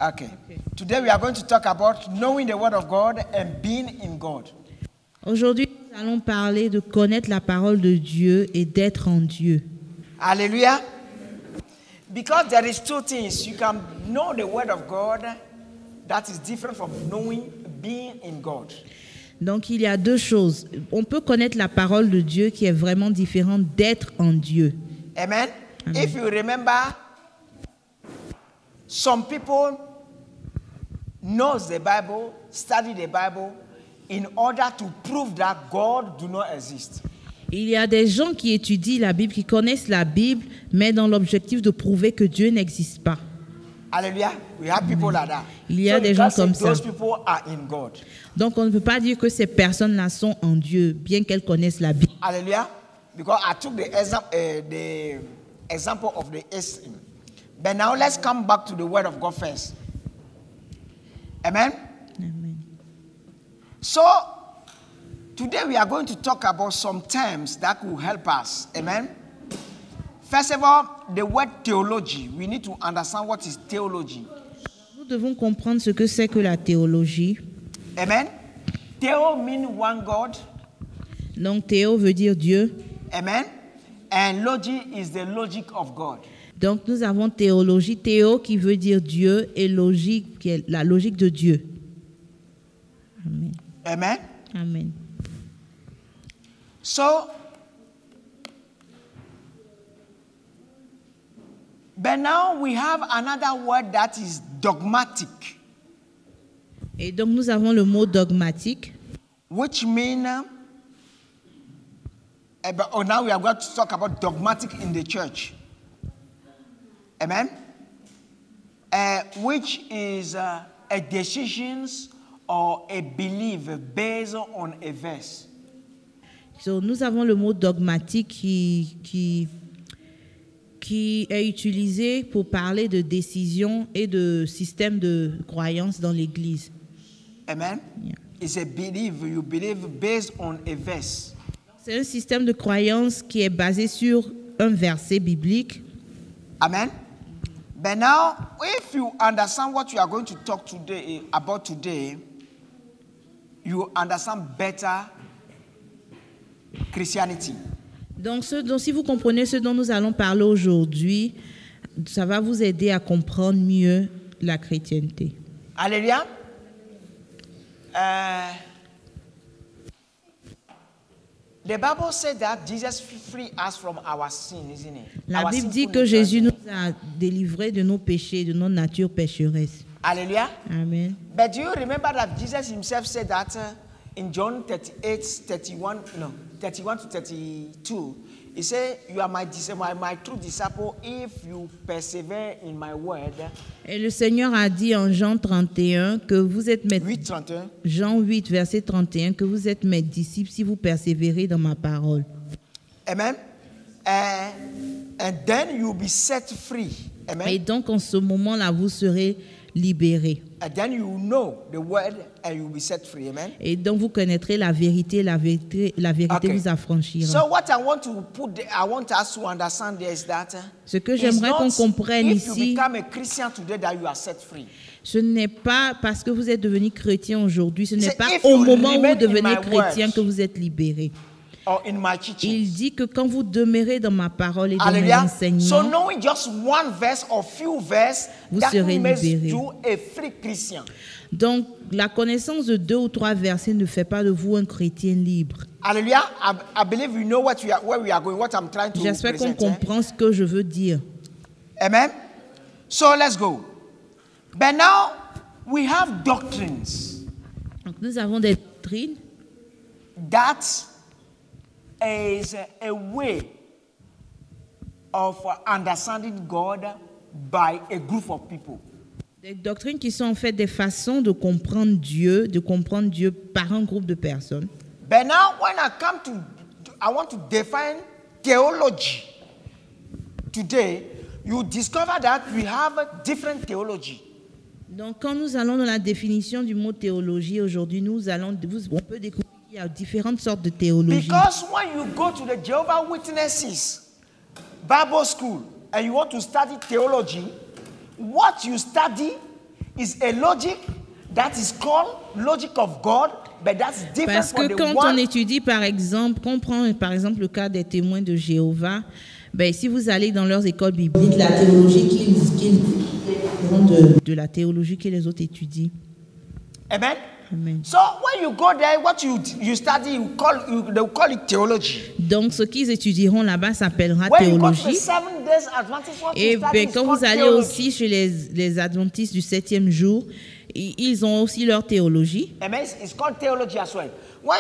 Okay. Today we are going to talk about knowing the word of God and being in God. Aujourd'hui, nous allons parler de connaître la parole de Dieu et d'être en Dieu. Hallelujah. Because there is two things. You can know the word of God that is different from knowing being in God. Donc, il y a deux choses. On peut connaître la parole de Dieu qui est vraiment différente d'être en Dieu. Amen. Amen. If you remember, some people knows the Bible, study the Bible in order to prove that God do not exist. Il y a des gens qui étudient la Bible, qui connaissent la Bible, mais dans l'objectif de prouver que Dieu n'existe pas. Hallelujah. We have people like that. Il y a des gens comme ça. Those people are in God. Donc, on ne peut pas dire que ces personnes-là sont en Dieu, bien qu'elles connaissent la Bible. Hallelujah. Because I took the example of the Islam. But now let's come back to the word of God first. Amen? Amen. So, today we are going to talk about some terms that will help us. Amen? First of all, the word theology. We need to understand what is theology. Nous devons comprendre ce que c'est que la théologie. Amen? Theo means one God. Donc, théo veut dire Dieu. Amen? And logic is the logic of God. Donc, nous avons théologie, théo qui veut dire Dieu et logique qui est la logique de Dieu. Amen. Amen? Amen. So, but now we have another word that is dogmatic, Et donc, nous avons le mot dogmatique. which means, now we are going to talk about dogmatic in the church. Amen? Which is a decisions or a belief based on a verse. So, nous avons le mot dogmatique qui est utilisé pour parler de décision et de système de croyance dans l'Église. Amen? Yeah. It's a belief, you believe based on a verse. C'est un système de croyance qui est basé sur un verset biblique. Amen? But now, if you understand what we are going to talk about today, you understand better Christianity. Donc, si vous comprenez ce dont nous allons parler aujourd'hui, ça va vous aider à comprendre mieux la chrétienté. Hallelujah. The Bible said that Jesus freed us from our sin, isn't it? La Our Bible dit sinful que nature. Jésus nous a délivrés de nos péchés, de notre nature pécheresse. Hallelujah. Amen. But do you remember that Jesus himself said that in John 31 to 32, he said, you are my true disciple if you persevere in my word. Et le Seigneur a dit en Jean 31 que vous êtes mes 8:31. Jean 8 verset 31 que vous êtes mes disciples si vous persévérez dans ma parole. Amen. And then you'll be set free. Amen. Et donc en ce moment-là vous serez libérés. And then you know the word and you'll be set free. Amen. Et donc vous connaîtrez la vérité Okay. vous affranchira. So what I want us to understand there is that Ce que it's j'aimerais not qu'on comprenne if you ici, become a Christian today that you are set free. ce n'est pas parce que vous êtes devenu chrétien aujourd'hui, ce n'est C'est pas if au you moment où remain vous devenez in my chrétien words. que vous êtes libéré. Or in my teaching. Il dit que quand vous demeurez dans ma parole et dans mes Hallelujah. So enseignements, knowing just one verse or few verses, Vous that serez makes libérés. you a free Christian. donc la connaissance de 2 ou 3 versets ne fait pas de vous un chrétien libre. Hallelujah. I believe you know where we are going, what I'm trying to J'espère qu'on present. comprend ce que je veux dire. Amen. So let's go. But now we have doctrines Donc, nous avons des doctrines that is a way of understanding God by a group of people. Des doctrines qui sont en fait des façons de comprendre Dieu par un groupe de personnes. But now when I want to define theology today, you discover that we have a different theology. Donc, quand nous allons dans la définition du mot théologie aujourd'hui, on peut découvrir qu'il y a différentes sortes de théologie. Because when you go to the Jehovah's Witnesses Bible school and you want to study theology, what you study is a logic that is called logic of God, but that's different Parce from que the quand on one. étudie, par exemple, qu'on prend par exemple le cas des témoins de Jéhovah, ben, si vous allez dans leurs écoles bibliques, la théologie qu'ils de la théologie que les autres étudient. Amen. Amen. So when you go there, what you study, they will call it theology. Donc, ce qu'ils étudieront là-bas s'appellera When you go to the théologie. 7 days Adventist, what Et you study ben, is quand called vous allez theology. aussi chez les adventistes du 7e jour, ils ont aussi leur théologie. Amen. It's called theology as well. What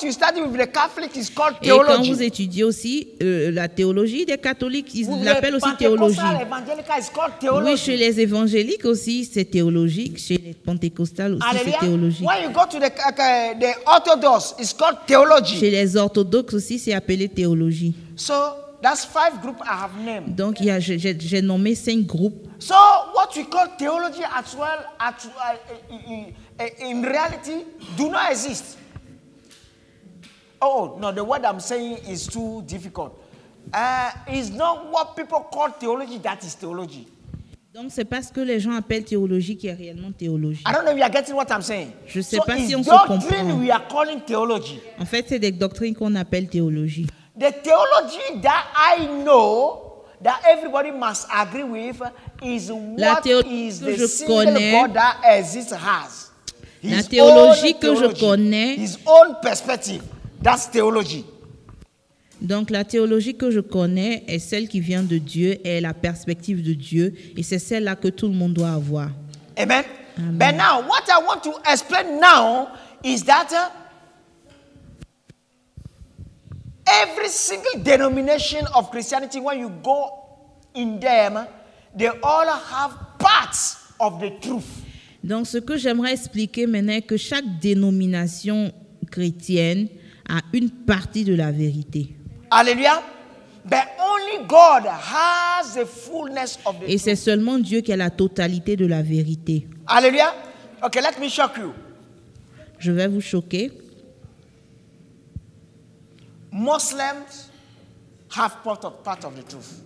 you study with the Catholic is called Et quand theology. vous étudiez aussi la théologie des catholiques, ils With l'appellent the aussi théologie. Pentecostal evangelical, it's called theology. Oui, chez les évangéliques aussi, c'est théologique. Chez les pentecostales aussi, c'est Hallelujah. théologique. When you go to the Orthodox, it's called theology. Chez les orthodoxes aussi, c'est appelé théologie. So that's 5 groups I have named. Donc, j'ai nommé 5 groupes. So what we call theology as well, in reality, do not exist. Oh no, the word I'm saying is too difficult. It's not what people call theology that is theology. Donc, c'est pas ce que les gens appellent théologie qui est réellement théologie. I don't know if you are getting what I'm saying. Je sais So pas si it's on se doctrine comprend. we are calling theology. En fait, c'est des doctrines qu'on appelle théologie. The theology that I know that everybody must agree with is La what théologie is que the je single connais- God that exists has. La His théologie own que je theology, connais- his own perspective. That's theology. Donc, la théologie que je connais est celle qui vient de Dieu, est la perspective de Dieu, et c'est celle-là que tout le monde doit avoir. Amen. Amen. But now, what I want to explain now is that every single denomination of Christianity, when you go in them, they all have parts of the truth. Donc, ce que j'aimerais expliquer maintenant est que chaque dénomination chrétienne a une partie de la vérité. Hallelujah. But only God has the fullness of the Et c'est truth. seulement Dieu qui a la totalité de la vérité. Hallelujah. Okay, let me shock you. Je vais vous choquer. Muslims have part of the truth.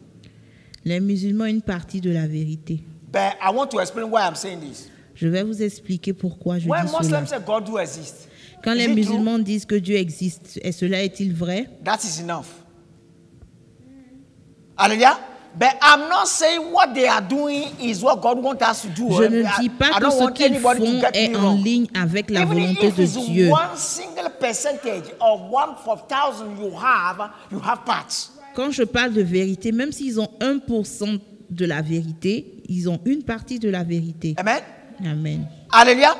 Les musulmans ont une partie de la vérité. But I want to explain why I'm saying this. Je vais vous expliquer pourquoi je When dis cela. Muslims say God do exist, Quand is les it musulmans disent que Dieu existe, et cela est-il vrai? true? That is enough. Hallelujah. But I'm not saying what they are doing is what God wants us to do. Je ne dis pas I que don't ce want qu'ils anybody to font get est me en wrong. ligne avec la Even volonté if de it's Dieu. one single percentage of 1 for 1,000 you have parts. Quand je parle de vérité, même s'ils ont 1% de la vérité, ils ont une partie de la vérité. Amen. Amen. Hallelujah.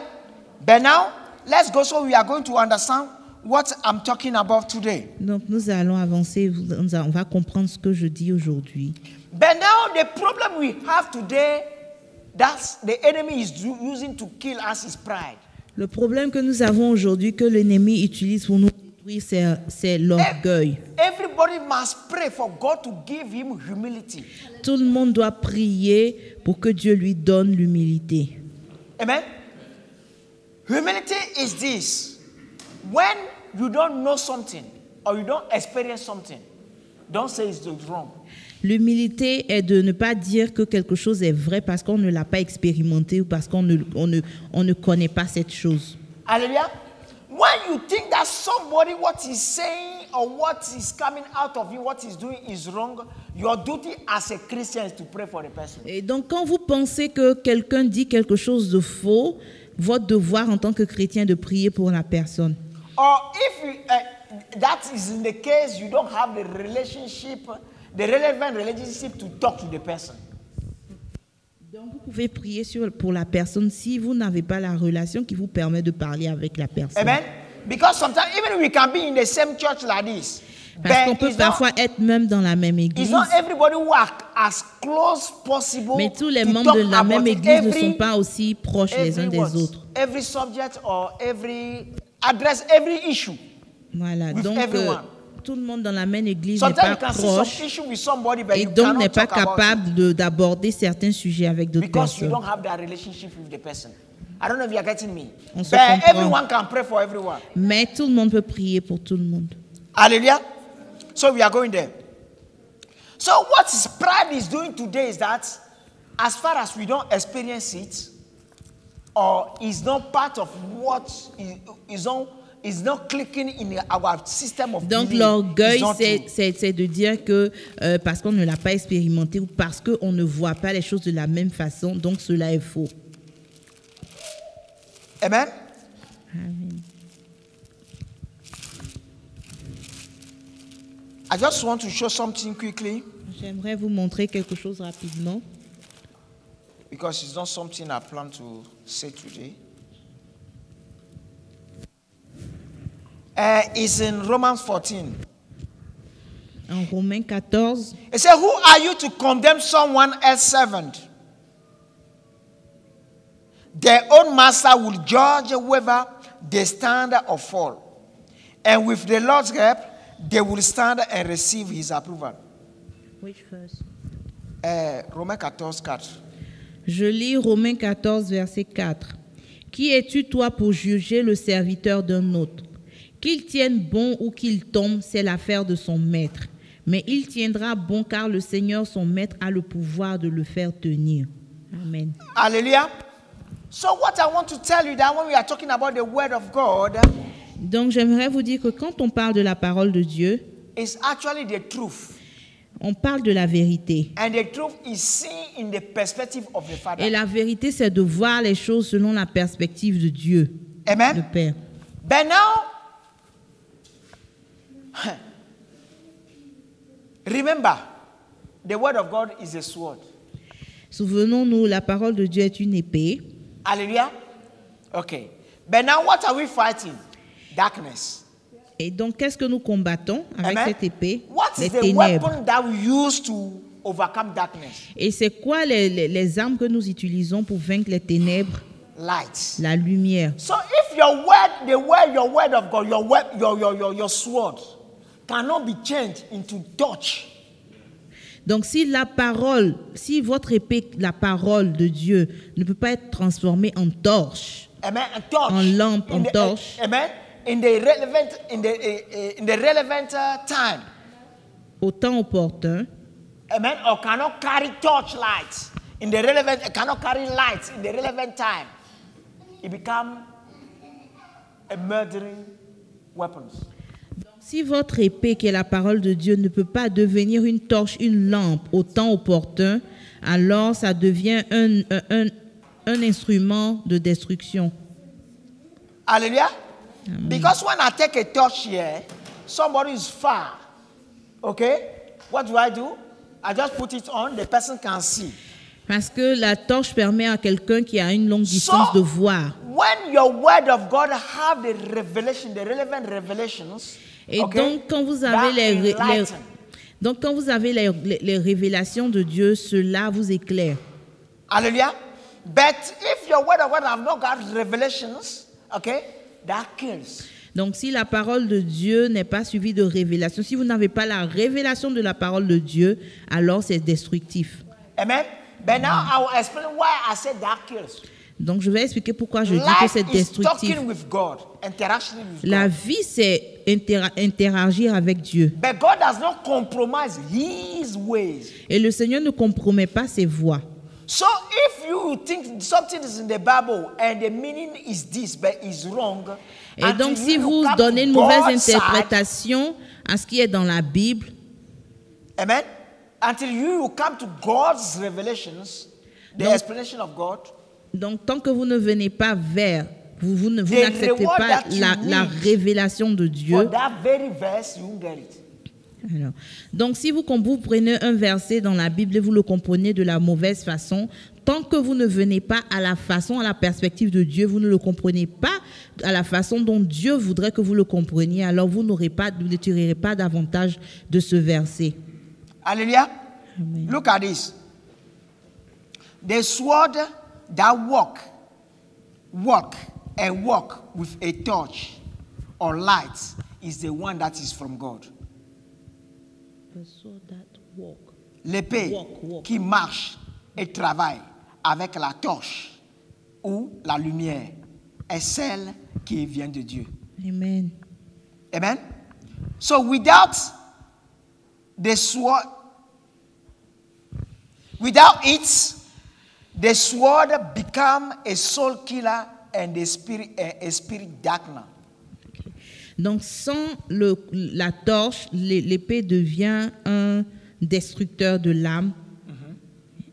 But now, let's go so we are going to understand what I'm talking about today. Donc nous allons avancer, on va comprendre ce que je dis aujourd'hui. But now the problem we have today, that's the enemy is using to kill us is pride. Le problème que nous avons aujourd'hui, que l'ennemi utilise pour nous détruire, c'est l'orgueil. Everybody must pray for God to give him humility. Tout le monde doit prier pour que Dieu lui donne l'humilité. Amen. Humility is this. When you don't know something or you don't experience something, don't say it's wrong. L'humilité est de ne pas dire que quelque chose est vrai parce qu'on ne l'a pas expérimenté ou parce qu'on ne connaît pas cette chose. Hallelujah. When you think that somebody, what he's saying or what is coming out of you, what he's doing is wrong, your duty as a Christian is to pray for the person. Et donc, quand vous pensez que quelqu'un dit quelque chose de faux, votre devoir en tant que chrétien est de prier pour la personne. Or if that is in the case, you don't have the relationship, the relevant relationship to talk to the person. Donc, vous pouvez prier pour la personne si vous n'avez pas la relation qui vous permet de parler avec la personne. Amen. Because sometimes even we can be in the same church like this. Parce qu'on But peut it's parfois être même dans la même it's église, not everybody who are as close possible. mais tous les to membres de talk la about même it. église ne sont pas aussi proches les uns every des what? autres. Every subject or address every issue. Voilà, With donc everyone. tout le monde dans la même église n'est Sometimes pas you can see some proche issue with somebody, but et you donc cannot n'est pas talk about it capable d'aborder certains sujets avec d'autres because you personnes. don't have that relationship with the person. I don't know if you are getting me. On se But comprend. everyone can pray for everyone. Mais tout le monde peut prier pour tout le monde. Hallelujah. So we are going there. So what pride is doing today is that as far as we don't experience it, or is not part of what is not clicking in our system of Donc belief, l'orgueil, is not true. c'est de dire que parce qu'on ne l'a pas expérimenté ou parce qu'on ne voit pas les choses de la même façon, donc cela est faux. Amen. Amen. I just want to show something quickly J'aimerais vous montrer quelque chose rapidement. because it's not something I plan to say today. It's in Romans 14. En Romains 14, It says, who are you to condemn someone else's servant? Their own master will judge whether they stand or fall. And with the Lord's help, they will stand and receive his approval. which verse? Romains 14, 4. Je lis Romains 14, verset 4. Qui es-tu, toi, pour juger le serviteur d'un autre? Qu'il tienne bon ou qu'il tombe, c'est l'affaire de son maître. Mais il tiendra bon car le Seigneur, son maître, a le pouvoir de le faire tenir. Amen. Hallelujah. So what I want to tell you that when we are talking about the word of God, Donc j'aimerais vous dire que quand on parle de la parole de Dieu, is actually the truth. on parle de la vérité. And the truth is seen in the perspective of the Father. Et la vérité, c'est de voir les choses selon la perspective de Dieu, le Amen. Père. But now, remember, the word of God is a sword. Souvenons-nous, la parole de Dieu est une épée. Hallelujah. Okay. But now what are we fighting? Darkness. Et donc, qu'est-ce que nous combattons avec Amen. cette épée? What is Les the ténèbres. weapon that we use to overcome darkness? Et c'est quoi les armes que nous utilisons pour vaincre les ténèbres? Light. La lumière. So if your word, your word of God, your sword cannot be changed into torch. Donc, si la parole, si votre épée, la parole de Dieu, ne peut pas être transformée en torche, Amen. And torch. en lampe, en In the- torche, Amen. In the relevant time. au temps opportun, Amen. Or cannot carry torch lights in the relevant. Cannot carry lights in the relevant time. It become a murdering weapons. si votre épée, qui est la parole de Dieu, ne peut pas devenir une torche, une lampe au temps opportun, alors ça devient un instrument de destruction. Hallelujah. Because when I take a torch here, somebody is far. Okay. What do? I just put it on. The person can see. Parce que la torche permet à quelqu'un qui a une longue distance de voir. When your word of God have the revelation, the relevant revelations, Et okay, donc, quand vous avez les révélations de Dieu, cela vous éclaire. hallelujah. But if your word of God have not got revelations, okay, that kills. Donc, si la parole de Dieu n'est pas suivie de révélation, si vous n'avez pas la révélation de la parole de Dieu, alors c'est destructif. Amen. But now I will explain why I said that kills. Donc, je vais expliquer pourquoi je dis que Life c'est is destructif. talking with God, interaction with La God. vie, c'est interagir avec Dieu. But God does not compromise His ways. Et le Seigneur ne compromet pas ses voies. So if you think something is in the Bible and the meaning is this but is wrong, Et until donc, si you vous come donnez to une mauvaise God's side, interprétation à ce qui est dans la Bible, amen, until you come to God's revelations, the Donc- explanation of God, donc tant que vous ne venez pas vers, vous The n'acceptez reward pas that you la need révélation de for Dieu. that very verse, you won't get it. Alors, donc, si vous prenez un verset dans la Bible et vous le comprenez de la mauvaise façon, tant que vous ne venez pas à la perspective de Dieu, vous ne le comprenez pas à la façon dont Dieu voudrait que vous le compreniez, alors vous ne tirerez pas davantage de ce verset. Hallelujah. Amen. Look at this. The sword that walk with a torch or light is the one that is from God. L'épée Walk. qui marche et travaille avec la torche ou la lumière est celle qui vient de Dieu. Amen. Amen. So without the sword, without it, The sword become a soul killer and a spirit darkener. Donc, sans la torche, l'épée devient un destructeur de l'âme.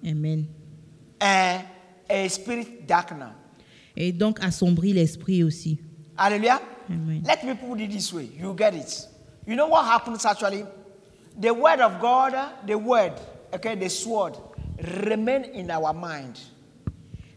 Amen. And a spirit darkener. Et donc, assombrit l'esprit aussi. Hallelujah. Amen. Let me put it this way. You get it. You know what happens actually? The word of God, the sword, remain in our mind.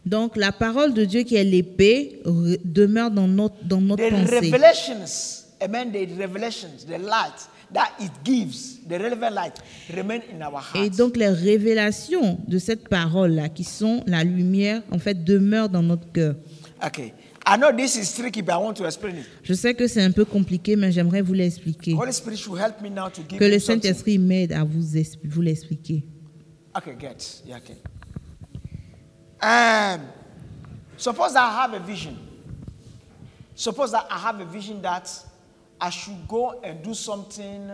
Donc, la parole de Dieu qui est l'épée demeure dans notre The pensée. revelations, amen, the revelations, the light that it gives, the relevant light, remain in our hearts. Et donc, les révélations de cette parole-là, qui sont la lumière, en fait, demeurent dans notre cœur. Okay. I know this is tricky, but I want to explain it. Je sais que c'est un peu compliqué, mais j'aimerais vous l'expliquer. Holy Spirit should help me now to give Que le you something. Saint-Esprit m'aide à vous l'expliquer. Okay, get. Yeah, okay. Suppose that I have a vision. Suppose that I have a vision that I should go and do something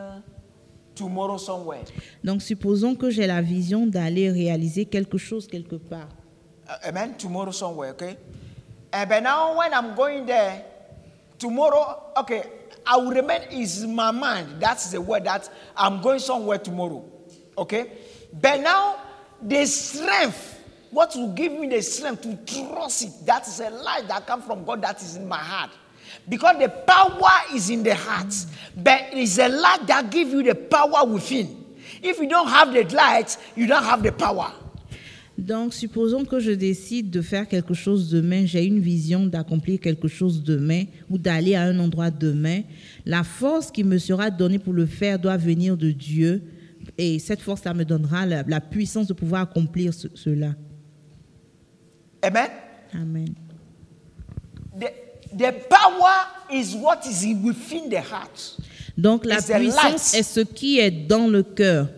tomorrow somewhere. Donc, supposons que j'ai la vision d'aller réaliser quelque chose quelque part. Amen. Tomorrow somewhere, okay? But now when I'm going there, tomorrow, okay, I will remain in my mind. That's the word that I'm going somewhere tomorrow, okay? But now, the strength, what will give me the strength to trust it, that is a light that comes from God that is in my heart. Because the power is in the heart, but it is a light that gives you the power within. If you don't have the light, you don't have the power. Donc, supposons que je décide de faire quelque chose demain, j'ai une vision d'accomplir quelque chose demain ou d'aller à un endroit demain. La force qui me sera donnée pour le faire doit venir de Dieu et cette force-là me donnera la puissance de pouvoir accomplir cela. Amen. Amen. The power is what is within the heart. Donc, la It's the puissance light. est ce qui est dans le cœur.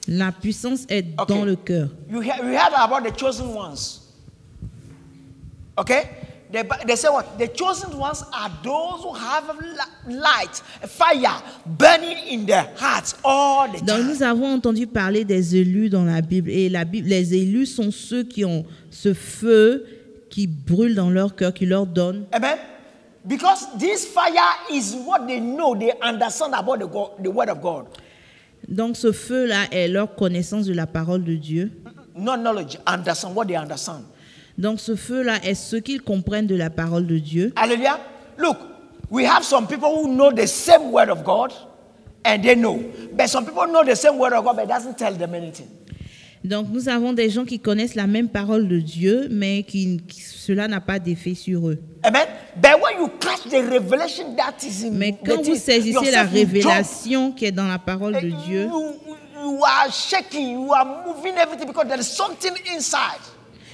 La puissance est dans le cœur. We heard about the chosen ones. Okay? They say what? The chosen ones are those who have light, fire burning in their hearts all the Donc, time. nous avons entendu parler des élus dans la Bible. Et les élus sont ceux qui ont ce feu qui brûle dans leur cœur, qui leur donne. Amen? Because this fire is what they know, they understand about the word of God. Donc, ce feu-là est leur connaissance de la parole de Dieu. Not knowledge, understand what they understand. Donc, ce feu-là est ce qu'ils comprennent de la parole de Dieu. Hallelujah. Look, we have some people who know the same word of God and they know. But some people know the same word of God but it doesn't tell them anything. Donc, nous avons des gens qui connaissent la même parole de Dieu, mais cela n'a pas d'effet sur eux. Amen. But when you catch the revelation that is in Mais quand vous saisissez la révélation qui est dans la parole de Dieu, you are shaking, you are moving everything because there is something inside.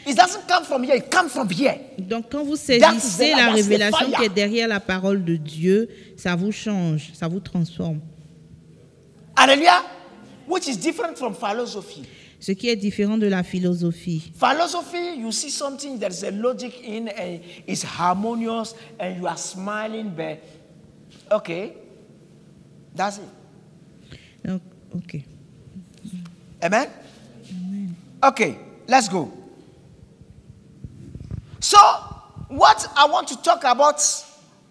It doesn't come from here, it comes from here. donc quand vous saisissez la that's the révélation fire. qui est derrière la parole de Dieu, ça vous change, ça vous transforme. Hallelujah. Which is different from philosophy. Ce qui est différent de la philosophie. Philosophy, you see something, there's a logic in, and it's harmonious, and you are smiling, but okay, that's it. Donc, ok. Amen? Okay, let's go. So, what I want to talk about,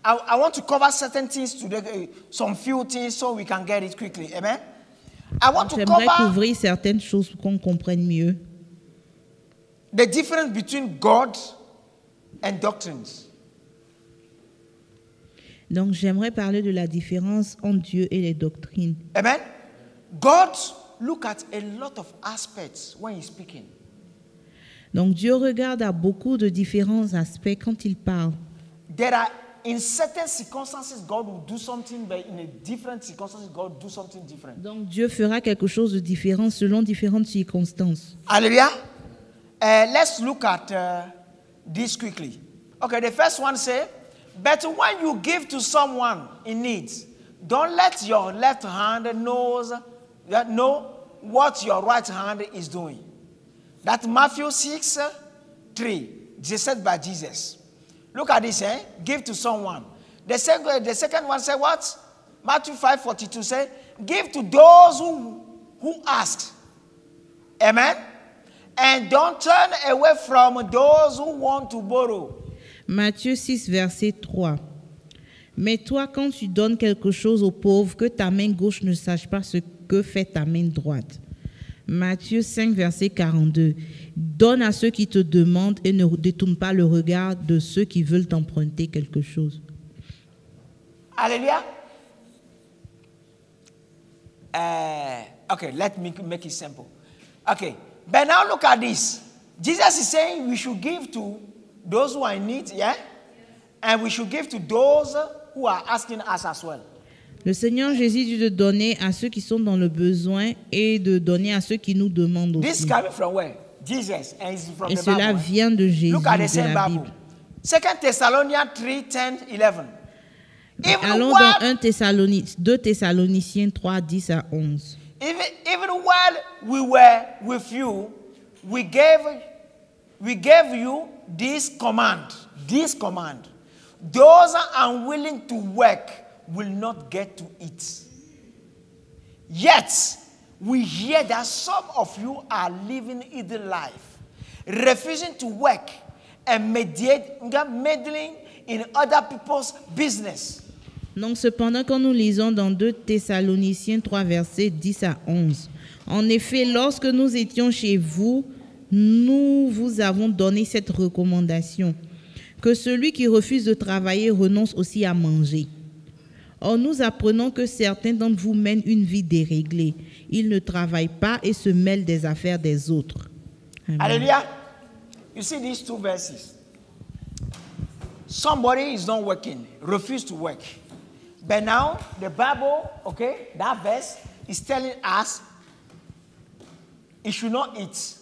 I want to cover certain things today, some few things, so we can get it quickly. Amen? I want to J'aimerais cover couvrir certaines choses pour qu'on comprenne mieux. the difference between God and doctrines. Donc, j'aimerais parler de la différence entre Dieu et les doctrines. Amen? God look at a lot of aspects when he's speaking. Donc, Dieu regarde à beaucoup de différents aspects quand il parle. There are, in certain circumstances, God will do something, but in a different circumstances, God will do something different. Donc, Dieu fera quelque chose de différent selon différentes circonstances. Hallelujah. Let's look at this quickly. Okay, the first one say, but when you give to someone in need, don't let your left hand know what your right hand is doing. That's Matthew 6:3, said by Jesus. Look at this, give to someone. The second one say what? Matthew 5:42 say, give to those who ask. Amen? And don't turn away from those who want to borrow. Matthieu 6, verset 3. Mais toi, quand tu donnes quelque chose aux pauvres, que ta main gauche ne sache pas ce que fait ta main droite. Matthieu 5, verset 42. Donne à ceux qui te demandent et ne détourne pas le regard de ceux qui veulent t'emprunter quelque chose. Hallelujah. Okay, let me make it simple. Okay, but now look at this. Jesus is saying we should give to those who are in need, yeah? And we should give to those who are asking us as well. Le Seigneur Jésus dit de donner à ceux qui sont dans le besoin et de donner à ceux qui nous demandent This aussi. coming from where? Jesus, and it's from Et the cela Bible. vient de Jésus, Look at the de same la Bible. Bible. 2 Thessalonians 3, 10, 11. Allons dans 2 Thessaloniciens 3, 10 à 11. Even while we were with you, we gave you this command. This command. Those unwilling to work will not get to eat. Yet, we hear that some of you are living idle life, refusing to work and meddling in other people's business. Donc, cependant, quand nous lisons dans 2 Thessaloniciens 3, versets 10 à 11, en effet, lorsque nous étions chez vous, nous vous avons donné cette recommandation, que celui qui refuse de travailler renonce aussi à manger. Or, nous apprenons que certains d'entre vous mènent une vie déréglée. Ils ne travaillent pas et se mêlent des affaires des autres. Amen. Hallelujah. You see these two verses. Somebody is not working, refuse to work. But now, the Bible, okay, that verse is telling us he should not eat.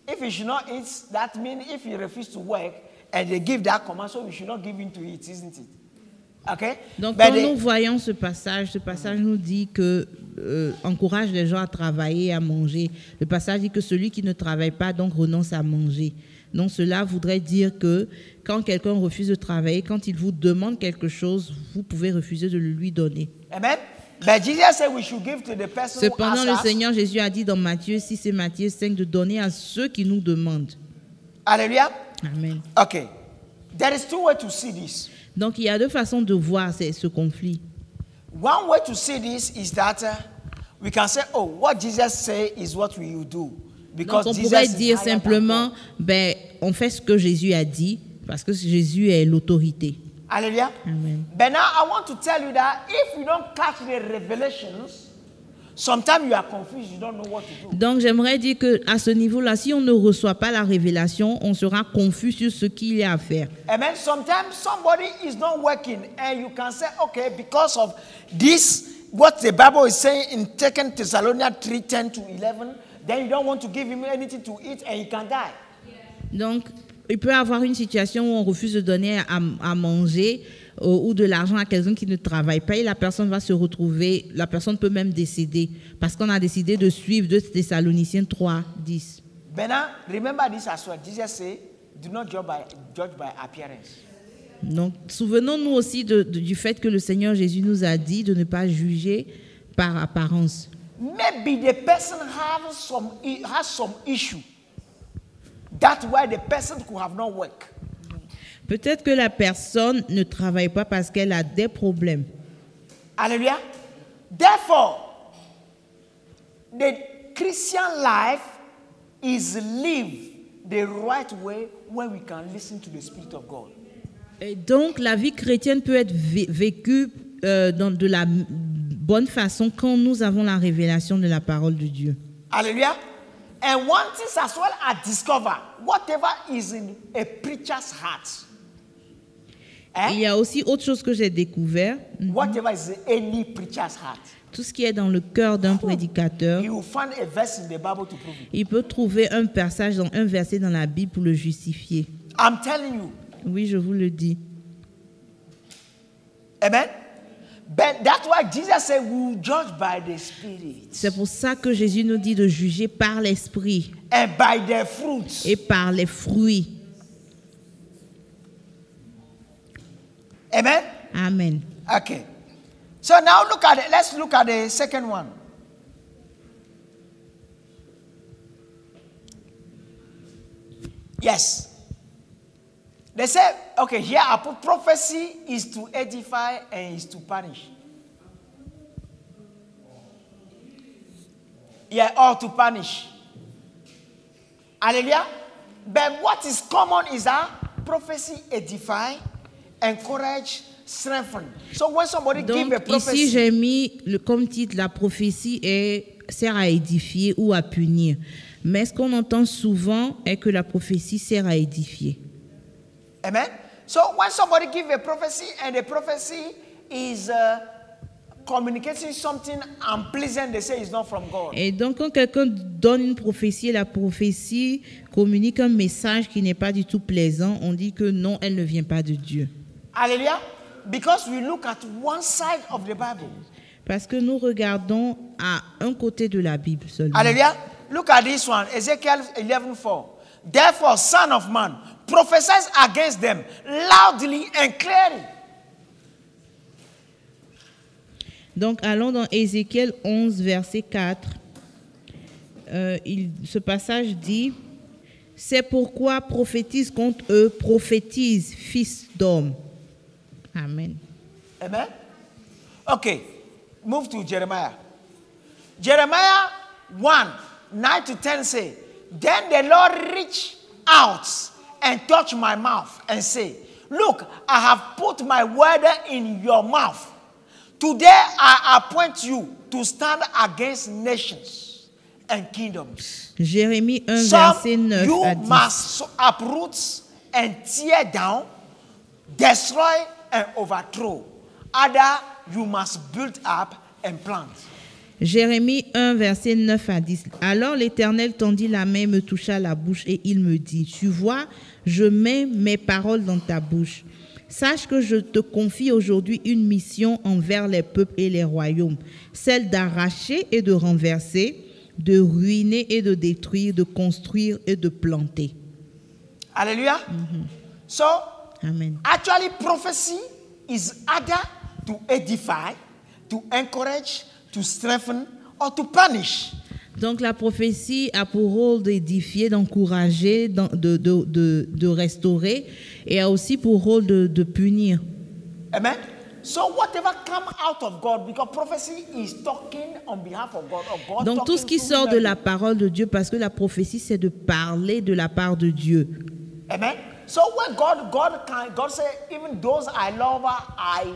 If he should not eat, that means if he refuses to work and they give that command, so we should not give him to eat, isn't it? Okay? Donc, But quand nous voyons ce passage nous dit que encourage les gens à travailler, à manger. Le passage dit que celui qui ne travaille pas donc renonce à manger. Donc, cela voudrait dire que quand quelqu'un refuse de travailler, quand il vous demande quelque chose, vous pouvez refuser de le lui donner. Amen. But Jesus said we should give to the person Cependant, who le asks us. Seigneur Jésus a dit dans Matthieu 6 et Matthieu 5 de donner à ceux qui nous demandent. Hallelujah. Amen. Okay. There is two ways to see this. Donc, il y a deux façons de voir ce conflit. One way to see this is that we can say, oh, what Jesus said is what we will do. Because Donc, on Jesus pourrait is dire higher than simplement, God. ben, on fait ce que Jésus a dit, parce que Jésus est l'autorité. Hallelujah. Amen. But now I want to tell you that if you don't catch the revelations, sometimes you are confused, you don't know what to do. Donc, j'aimerais dire qu'à ce niveau-là, si on ne reçoit pas la révélation, on sera confus sur ce qu'il y a à faire. Amen. Sometimes somebody is not working and you can say, okay, because of this, what the Bible is saying in 2 Thessalonians 3, 10 to 11, then you don't want to give him anything to eat and he can die. Donc, il peut y avoir une situation où on refuse de donner à manger ou de l'argent à quelqu'un qui ne travaille pas et la personne va se retrouver, la personne peut même décéder parce qu'on a décidé de suivre 2 Thessaloniciens 3, 10. But now, remember this as well. Jesus said, do not judge by appearance. Donc, souvenons-nous aussi du fait que le Seigneur Jésus nous a dit de ne pas juger par apparence. Maybe the person has some issue. That's why the person could have not worked. Peut-être que la personne ne travaille pas parce qu'elle a des problèmes. Hallelujah. Therefore, the Christian life is lived the right way when we can listen to the Spirit of God. Et donc, la vie chrétienne peut être vécue de la bonne façon quand nous avons la révélation de la parole de Dieu. Hallelujah. And one thing as well I discover, whatever is in a preacher's heart, Il y a aussi autre chose que j'ai découvert, whatever is in any preacher's heart, tout ce qui est dans le cœur d'un prédicateur, you will find a verse in the Bible to prove it. il peut trouver un passage, un verset dans la Bible pour le justifier. I'm telling you. Oui, je vous le dis. Amen. But that's why Jesus said we will judge by the Spirit C'est pour ça que Jésus nous dit de juger par l'esprit and by their fruits. et par les fruits. Amen. Amen. Okay. So now look at it. Let's look at the second one. Yes. They say, okay, here I put prophecy is to edify and is to punish. Yeah, or to punish. Hallelujah. But what is common is that prophecy edify, encourage, strengthen. So when somebody give a Donc prophecy, ici j'ai mis comme titre la prophétie sert à édifier ou à punir. Mais ce qu'on entend souvent est que la prophétie sert à édifier. amen. So when somebody give a prophecy and the prophecy is communicating something unpleasant, they say it's not from God. Et donc quand quelqu'un donne une prophétie et la prophétie communique un message qui n'est pas du tout plaisant, on dit que non, elle ne vient pas de Dieu. Hallelujah. Because we look at one side of the Bible. Parce que nous regardons à un côté de la Bible seulement. Hallelujah. Look at this one, Ezekiel 11:4. Therefore, son of man, prophesy against them loudly and clearly. Donc allons dans Ézéchiel 11, verset 4. Ce passage dit, « C'est pourquoi prophétise contre eux, prophétise, fils d'homme. » Amen. Amen. Okay, move to Jeremiah. Jeremiah 1:9-10 say, then the Lord reached out and touched my mouth and said, look, I have put my word in your mouth. Today I appoint you to stand against nations and kingdoms. Jérémie 1, Some verset 9 you à 10. must uproot and tear down, destroy and overthrow. Other you must build up and plant. Jérémie 1, verset 9 à 10. Alors l'Éternel tendit la main, me toucha la bouche et il me dit, tu vois, je mets mes paroles dans ta bouche. Sache que je te confie aujourd'hui une mission envers les peuples et les royaumes, celle d'arracher et de renverser, de ruiner et de détruire, de construire et de planter. Hallelujah. So, Amen. actually prophecy is either to edify, to encourage, to strengthen, or to punish. Donc la prophétie a pour rôle d'édifier, d'encourager, de restaurer et a aussi pour rôle de punir. Amen. So whatever come out of God, because prophecy is talking on behalf of God, or God. Donc tout ce qui sort de la parole de Dieu, parce que la prophétie c'est de parler de la part de Dieu. Amen. So when God say, even those I love, I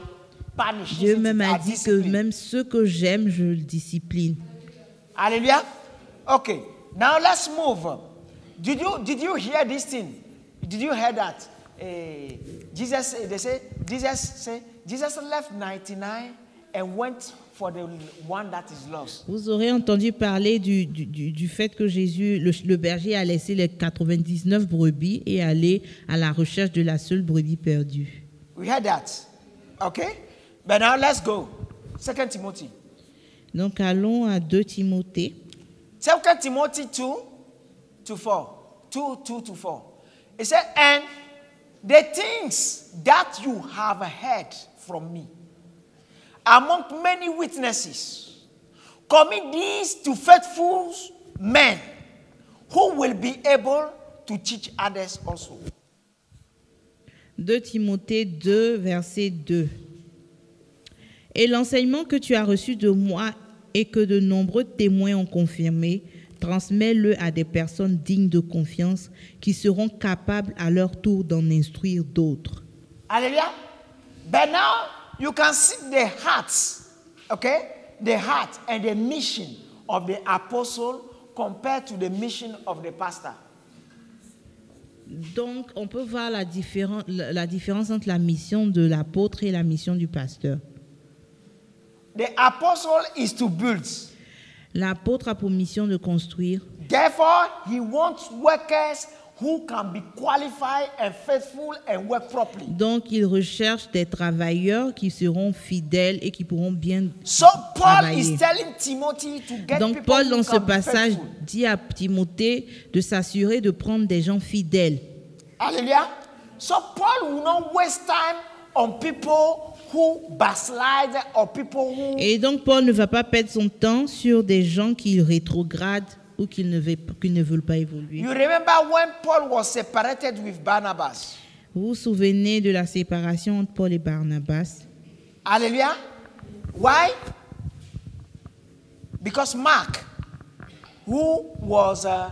punish. Dieu même a dit que même ceux que j'aime, je le discipline. Hallelujah. Okay. Now let's move. Did you hear this thing? Did you hear that? Jesus left 99 and went for the one that is lost. Vous aurez entendu parler du fait que Jésus, le berger, a laissé les 99 brebis et aller à la recherche de la seule brebis perdue. We heard that. Okay? But now let's go. 2 Timothy. Donc allons à 2 Timothée. 2 Timothy 2:4. It said, and the things that you have heard from me among many witnesses, commit these to faithful men who will be able to teach others also. 2 Timothée 2, verset 2. Et l'enseignement que tu as reçu de moi et que de nombreux témoins ont confirmé, transmets-le à des personnes dignes de confiance qui seront capables à leur tour d'en instruire d'autres. Hallelujah. But now you can see the hearts, okay? The heart and the mission of the apostle compared to the mission of the pastor. Donc, on peut voir la différence entre la mission de l'apôtre et la mission du pasteur. The apostle is to build. L'apôtre a pour mission de construire. Therefore, he wants workers who can be qualified and faithful and work properly. Donc, il recherche des travailleurs qui seront fidèles et qui pourront bien So Paul travailler. is telling Timothy to get Donc, people Paul, who dans ce can be passage, faithful. dit à Timothée de s'assurer de prendre des gens fidèles. Hallelujah. So Paul will not waste time on people who backslide or people who. Et donc, Paul ne va pas perdre son temps sur des gens qui rétrogradent ou qu'ils ne veulent pas évoluer. You remember when Paul was separated with Barnabas? Vous vous souvenez de la séparation entre Paul et Barnabas? Hallelujah. Why? Because Mark, who was a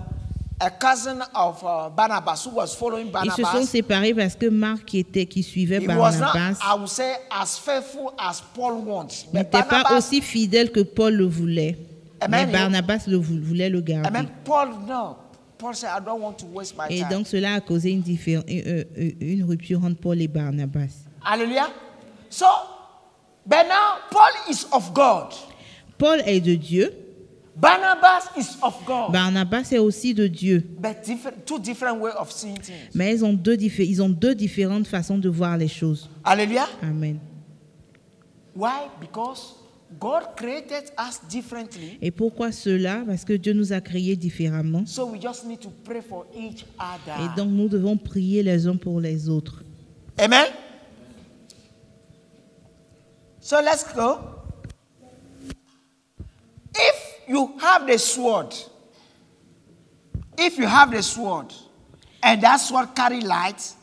cousin of Barnabas, who was following Ils se sont Barnabas, séparés parce que Marc qui suivait he was not, Barnabas I would say, as faithful as Paul wants. But n'était pas aussi fidèle que Paul le voulait. Amen. Mais Barnabas voulait le I garder. mean, Paul, no. Paul said, I don't want to waste my Et time. donc cela a causé une rupture entre Paul et Barnabas. Hallelujah. So, but now Paul is of God. Paul est de Dieu, Barnabas is of God. Barnabas est aussi de Dieu. But two different ways of seeing things. Mais ils ont deux différentes façons de voir les choses. Hallelujah. Amen. Why? Because God created us differently. Et pourquoi cela? Parce que Dieu nous a créés différemment. So we just need to pray for each other. Et donc nous devons prier les uns pour les autres. Amen. So let's go. If you have the sword, and that sword carry light,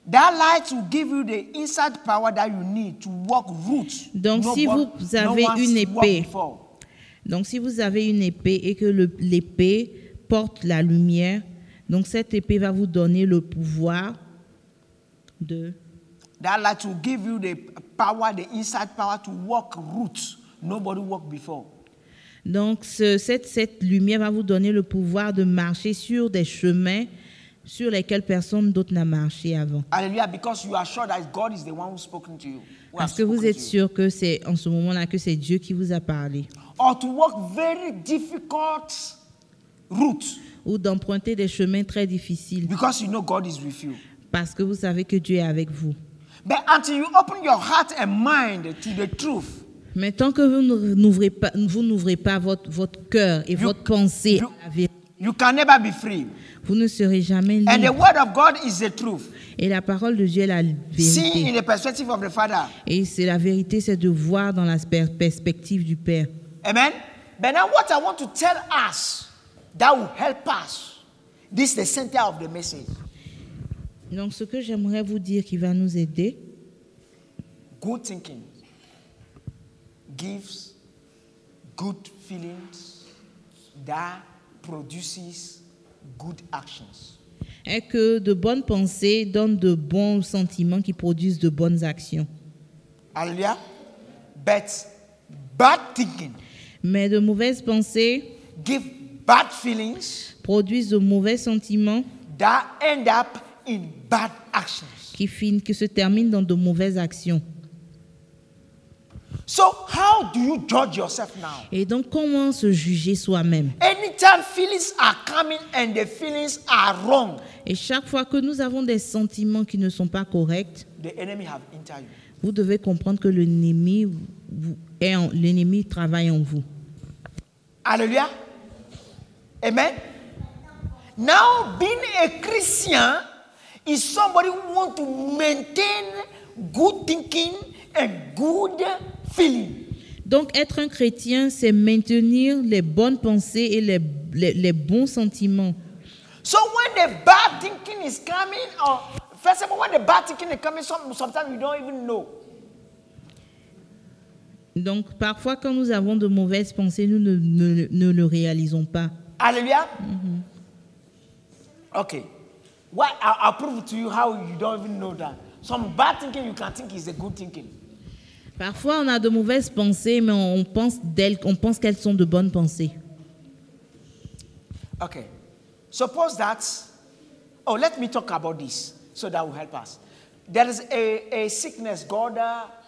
that light will give you the inside power that you need to walk routes. Donc si vous avez une épée, si vous avez une épée et que l'épée porte la lumière, donc cette épée va vous donner le pouvoir de... That light will give you the power, the inside power to walk routes nobody walked before. Donc cette lumière va vous donner le pouvoir de marcher sur des chemins sur lesquels personne d'autre n'a marché avant. Hallelujah, because you are sure that God is the one who's spoken to you. Parce que vous êtes sûr que c'est en ce moment-là que c'est Dieu qui vous a parlé. Or to walk very difficult routes. Ou d'emprunter des chemins très difficiles. Because you know God is with you. Parce que vous savez que Dieu est avec vous. But until you open your heart and mind to the truth. Mais tant que vous n'ouvrez pas votre cœur et votre pensée à la vérité, you can never be free. Vous ne serez jamais libre. And the word of God is the truth. Et la parole de Dieu est la vérité. See in the perspective of the Father. Et c'est la vérité, c'est de voir dans la perspective du Père. Amen. But now what I want to tell us that will help us. This is the center of the message. Donc ce que j'aimerais vous dire qui va nous aider. Good thinking gives good feelings that produces good actions. Et que de bonnes pensées donnent de bons sentiments qui produisent de bonnes actions. Hallelujah. But bad thinking. Mais de mauvaises pensées give bad feelings produisent de mauvais sentiments that end up in bad actions. Qui se terminent dans de mauvaises actions. So how do you judge yourself now? Et donc comment se juger soi-même? Anytime feelings are coming and the feelings are wrong. Et chaque fois que nous avons des sentiments qui ne sont pas corrects, the enemy have entered you. Vous devez comprendre que l'ennemi travaille en vous. Hallelujah. Amen. Now being a Christian is somebody who wants to maintain good thinking and good feeling. Donc, être un chrétien, c'est maintenir les bonnes pensées et les bons sentiments. So when the bad thinking is coming, or first of all, when the bad thinking is coming, sometimes we don't even know. Donc, parfois, quand nous avons de mauvaises pensées, nous ne le réalisons pas. Hallelujah. Mm-hmm. Okay. Well, I'll prove to you how you don't even know that. Some bad thinking you can think is a good thinking. Parfois, on a de mauvaises pensées, mais on pense qu'elles sont de bonnes pensées. Okay. Suppose that, let me talk about this so that will help us. There is a sickness God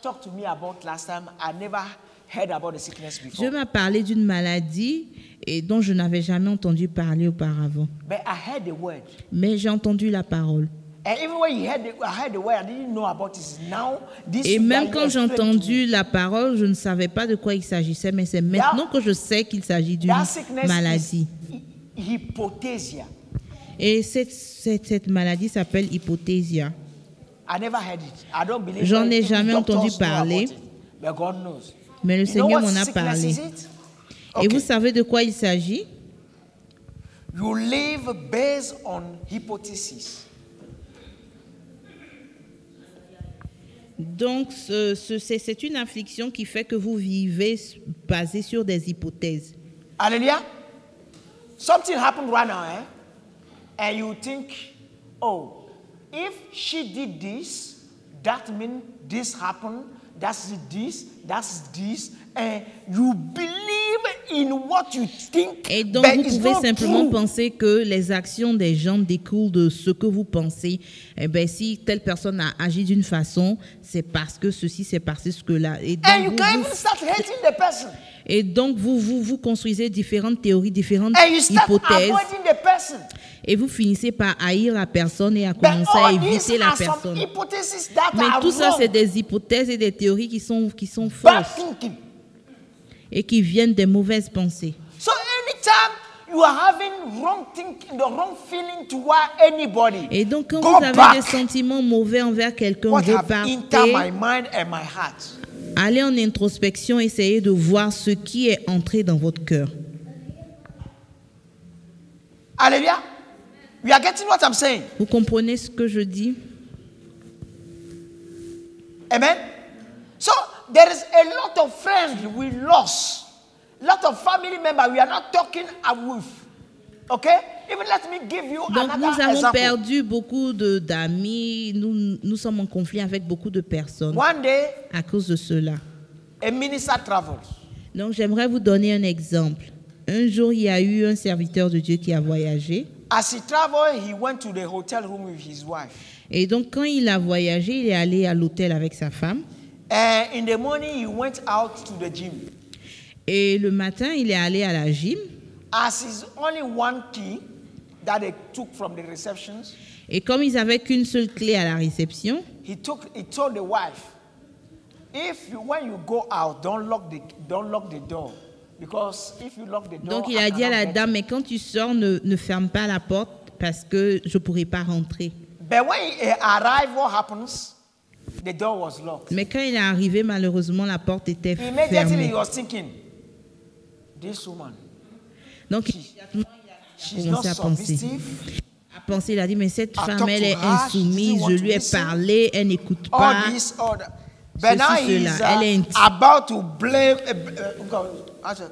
talked to me about last time. I never heard about the sickness before. Dieu m'a parlé d'une maladie et dont je n'avais jamais entendu parler auparavant. But I heard the word. Mais j'ai entendu la parole. And even when I heard the word, I didn't know about it. Now, this et même quand j'ai entendu la parole, je ne savais pas de quoi il s'agissait, mais c'est maintenant que je sais qu'il s'agit d'une maladie. Hypothesia. Et cette maladie s'appelle hypothesia. I never heard it. I don't believe. J'en ai jamais entendu parler. But God knows. Mais le Seigneur m'en a parlé. Okay. Et vous savez de quoi il s'agit? You live based on hypothesis. Donc, c'est une affliction qui fait que vous vivez basé sur des hypothèses. Hallelujah. Something happened right now, and you think, oh, if she did this, that means this happened, that's this, and you believe in what you think. Et donc, vous pouvez simplement penser que les actions des gens découlent de ce que vous pensez. Eh bien, si telle personne a agi d'une façon, c'est parce que ceci, c'est parce que cela. Et donc, And you can even start hating the person. Et donc, vous construisez différentes théories, différentes And you start hypothèses. avoiding the person. Et vous finissez par haïr la personne et à commencer à éviter la personne. Mais tout ça, c'est des hypothèses et des théories qui sont fausses et qui viennent des mauvaises pensées. So anytime you are having wrong thinking, the wrong feeling toward anybody, et donc, quand vous avez des sentiments mauvais envers quelqu'un, repartez. Allez en introspection, essayez de voir ce qui est entré dans votre cœur. Alléluia. You are getting what I'm saying? Vous comprenez ce que je dis? Amen. So there is a lot of friends we lost, lot of family members we are not talking with. Okay? Even let me give you donc another nous avons example. perdu beaucoup d'amis, nous sommes en conflit avec beaucoup de personnes. One day, à cause de cela. A minister travels. Donc j'aimerais vous donner un exemple. Un jour, il y a eu un serviteur de Dieu qui a voyagé. As he traveled, he went to the hotel room with his wife. Et donc quand il a voyagé, il est allé à l'hôtel avec sa femme. And in the morning, he went out to the gym. Et le matin, il est allé à la gym. As is only one key that they took from the receptions. Et comme ils n'avaient qu'une seule clé à la réception, he told the wife, when you go out, don't lock the door, because if you lock the door. Donc il a dit à la dame, mais quand tu sors, ne ferme pas la porte parce que je ne pourrai pas rentrer. But when he arrived, what happens? The door was locked. Mais quand il est arrivé, malheureusement, la porte était Immediately fermée. he was thinking, this woman. Donc il a commencé à penser. Il a dit, mais cette femme, elle est insoumise, je lui ai parlé, elle n'écoute pas. But now he's about to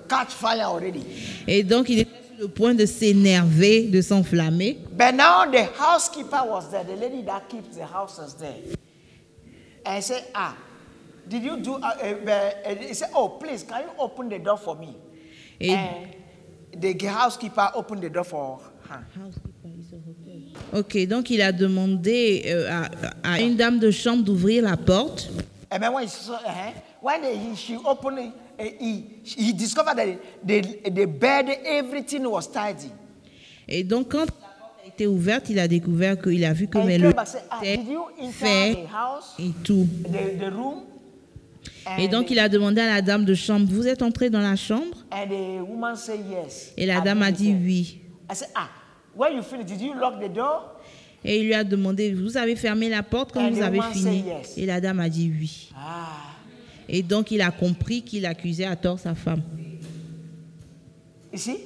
catch fire already. Et donc il était sur le point de s'énerver, de s'enflammer. But now the housekeeper was there, the lady that keeps the house was there. And I said, did you do? He said, oh, please, can you open the door for me? And the housekeeper opened the door for her. Ok, donc il a demandé à une dame de chambre d'ouvrir la porte. And then when she opened it, he discovered that the bed, everything was tidy. Et donc quand la porte a été ouverte, il a découvert qu'il a vu comme elle était fait et tout. The room? Et donc il a demandé à la dame de chambre, vous êtes entrée dans la chambre? And the woman said yes. Et la dame a dit oui. I said, when you finished, did you lock the door? Et il lui a demandé, vous avez fermé la porte quand vous avez fini? Et la dame a dit oui. Et donc il a compris qu'il accusait à tort sa femme. You see?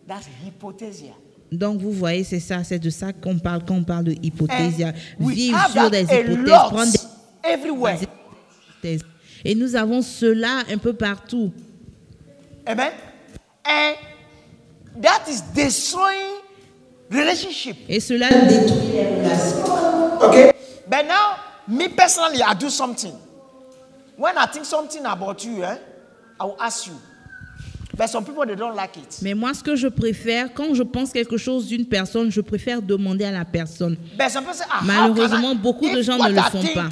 That's hypothesia. Donc vous voyez, c'est de ça qu'on parle quand on parle de hypothesia. Vivre sur des hypothèses, prendre des hypothèses. Et nous avons cela un peu partout. Amen. And that is destroying relationship. Et cela détruit les relations. Okay. But now, me personally, I do something. When I think something about you, I will ask you. But some people, they don't like it. Mais moi, ce que je préfère, quand je pense quelque chose d'une personne, je préfère demander à la personne. But some people say, malheureusement, beaucoup de gens ne le font pas.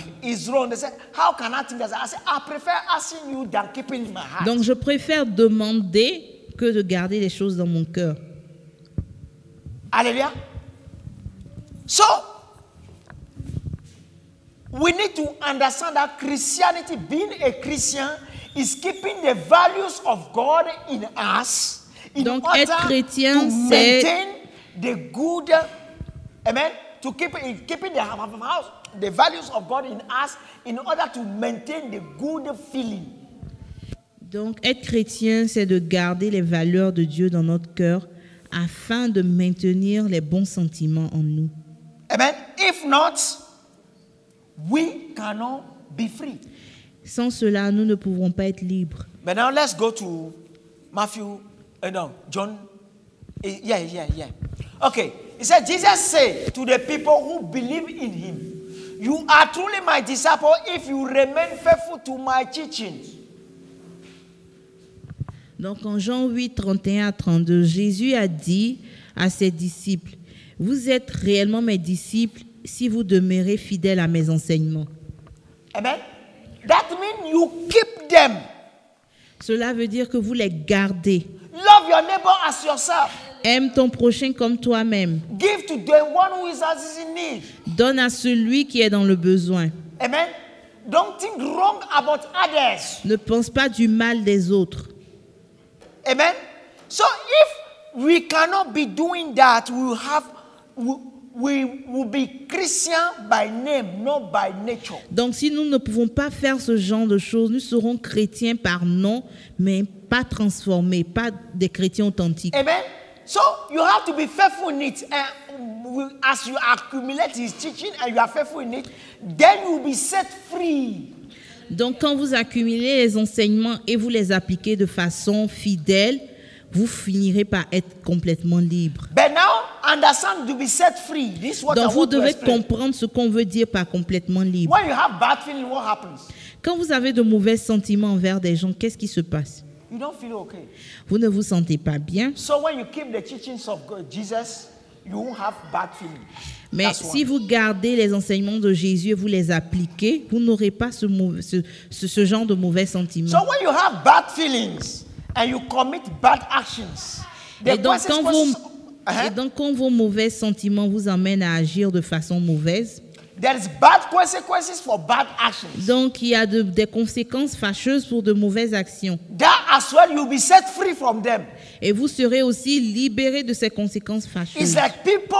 Donc, je préfère demander que de garder les choses dans mon cœur. Alléluia. So, we need to understand that Christianity, being a Christian, is keeping the values of God in us in donc, order être chrétien, to maintain the good, amen, to keeping the values of God in us in order to maintain the good feeling. Donc, être chrétien, c'est de garder les valeurs de Dieu dans notre cœur afin de maintenir les bons sentiments en nous. Amen. If not, we cannot be free. Sans cela, nous ne pouvons pas être libres. But now let's go to John. Yeah. Okay. He said, Jesus said to the people who believe in him, you are truly my disciple if you remain faithful to my teachings. Donc en Jean 8, 31 à 32, Jésus a dit à ses disciples, vous êtes réellement mes disciples si vous demeurez fidèles à mes enseignements. Amen. That means you keep them. Cela veut dire que vous les gardez. Love your neighbor as yourself. Aime ton prochain comme toi-même. Give to the one who is in need. Donne à celui qui est dans le besoin. Amen. Don't think wrong about others. Ne pense pas du mal des autres. Amen. So if we cannot be doing that, we will be Christian by name, not by nature. Donc si nous ne pouvons pas faire ce genre de choses, nous serons chrétiens par nom, mais pas transformés, pas des chrétiens authentiques. Amen. So you have to be faithful in it. And as you accumulate his teaching and you are faithful in it, then you will be set free. Donc quand vous accumulez les enseignements et vous les appliquez de façon fidèle, vous finirez par être complètement libre. But now understand to be set free. This is what Donc I vous want to devez explain. comprendre ce qu'on veut dire par complètement libre. When you have bad feeling, what happens? Quand vous avez de mauvais sentiments envers des gens, qu'est-ce qui se passe? You don't feel okay. Vous ne vous sentez pas bien. So when you keep the teachings of Jesus, you won't have bad feeling. Mais That's si one. vous gardez les enseignements de Jésus et vous les appliquez, vous n'aurez pas ce genre de mauvais sentiments. So when you have bad feelings and you commit bad actions, the Et donc, consequences. et donc, quand vos mauvais sentiments vous amènent à agir de façon mauvaise, There is bad consequences for bad actions. donc il y a des conséquences fâcheuses pour de mauvaises actions. That as well, you'll be set free from them. Et vous serez aussi libérés de ces conséquences It's fâcheuses. like people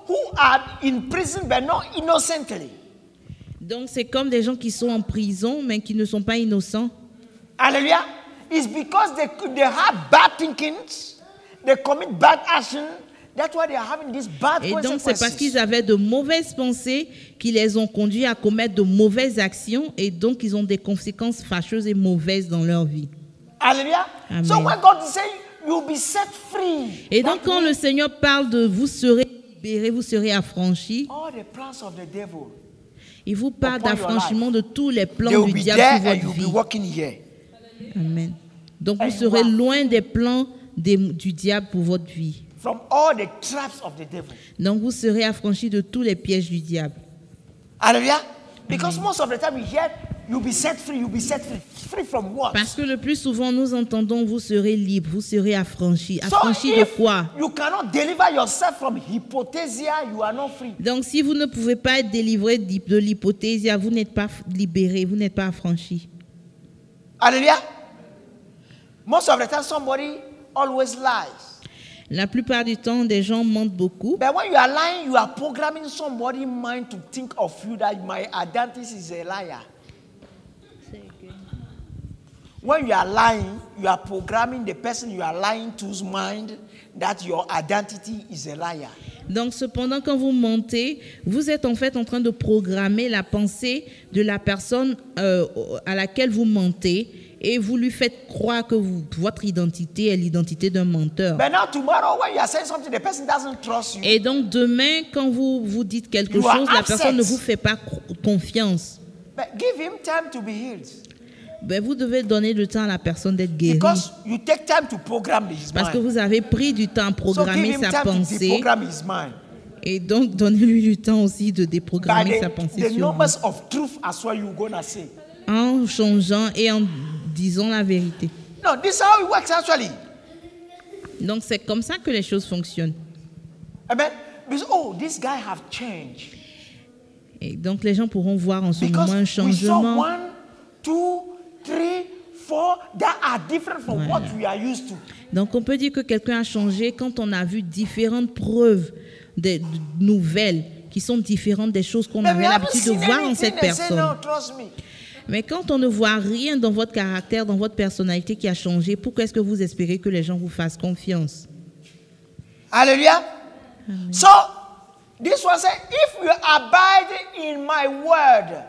who are in prison but not innocently. Donc c'est comme des gens qui sont en prison mais qui ne sont pas innocents. Hallelujah. It's because they have bad thinkings, they commit bad action. That's why they are having these bad Et donc c'est consequences. parce qu'ils avaient de mauvaises pensées qui les ont conduits à commettre de mauvaises actions et donc ils ont des conséquences fâcheuses et mauvaises dans leur vie. Hallelujah. Amen. So when God is saying you'll be set free, Et donc that quand le means Seigneur parle de vous serez libérés, vous serez affranchis, all the plans of the devil, il vous parle upon your d'affranchissement de tous les plans they will du be diable there sur and votre you'll be vie. walking here. Amen. Donc And vous serez you are- loin des plans du diable pour votre vie. From all the traps of the devil. Donc vous serez affranchis de tous les pièges du diable. Hallelujah. Because most of the time we hear you'll be set free, you'll be set free. Free from what? Parce que le plus souvent nous entendons vous serez libre, vous serez affranchis. So Affranchis de if quoi? you cannot deliver yourself from hypothesia, you are not free. Donc si vous ne pouvez pas être délivré de l'hypothésia, vous n'êtes pas libéré, vous n'êtes pas affranchi. Hallelujah. Most of the time somebody always lies. La plupart du temps, des gens mentent beaucoup. But when you are lying, you are programming somebody's mind to think of you that my identity is a liar. When you are lying, you are programming the person you are lying to's mind that your identity is a liar. Donc, cependant, quand vous mentez, vous êtes en fait en train de programmer la pensée de la personne à laquelle vous mentez et vous lui faites croire que votre identité est l'identité d'un menteur. But now tomorrow, when you are saying something, the person doesn't trust you. Et donc, demain, quand vous dites quelque You are chose, la upset. personne ne vous fait pas confiance. But give him time to be healed. Ben, vous devez donner le temps à la personne d'être guérie. Because you take time to program his Parce que mind. vous avez pris du temps à So programmer give him sa time to pensée. deprogram his mind. Et donc, donnez-lui du temps aussi de By déprogrammer sa pensée the sur vous. numbers of truth as well you're gonna say. En changeant et en disant la vérité. No, this is how it works actually. Donc, c'est comme ça que les choses fonctionnent. Amen. Because, oh, this guy have changed. Et donc, les gens pourront voir en ce Because moment un we saw changement. 1, 2, 3, 4 that are different from what we are used to. Donc, on peut dire que quelqu'un a changé quand on a vu différentes preuves de nouvelles qui sont différentes des choses qu'on But we avait haven't l'habitude de seen voir en cette anything and say, personne. no, trust me. Mais quand on ne voit rien dans votre caractère, dans votre personnalité qui a changé, pourquoi est-ce que vous espérez que les gens vous fassent confiance? Hallelujah. So, this one says, if you abide in my word.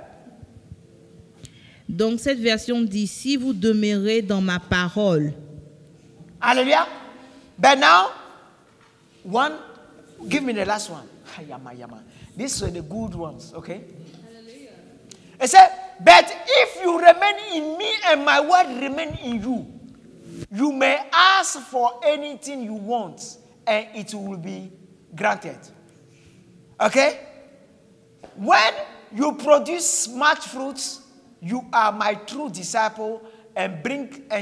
Donc cette version dit, si vous demeurez dans ma parole. Hallelujah. But now, give me the last one. Yama. These are the good ones, okay? Hallelujah. It said, but if you remain in me and my word remain in you, you may ask for anything you want and it will be granted. Okay? When you produce much fruits, you are my true disciple and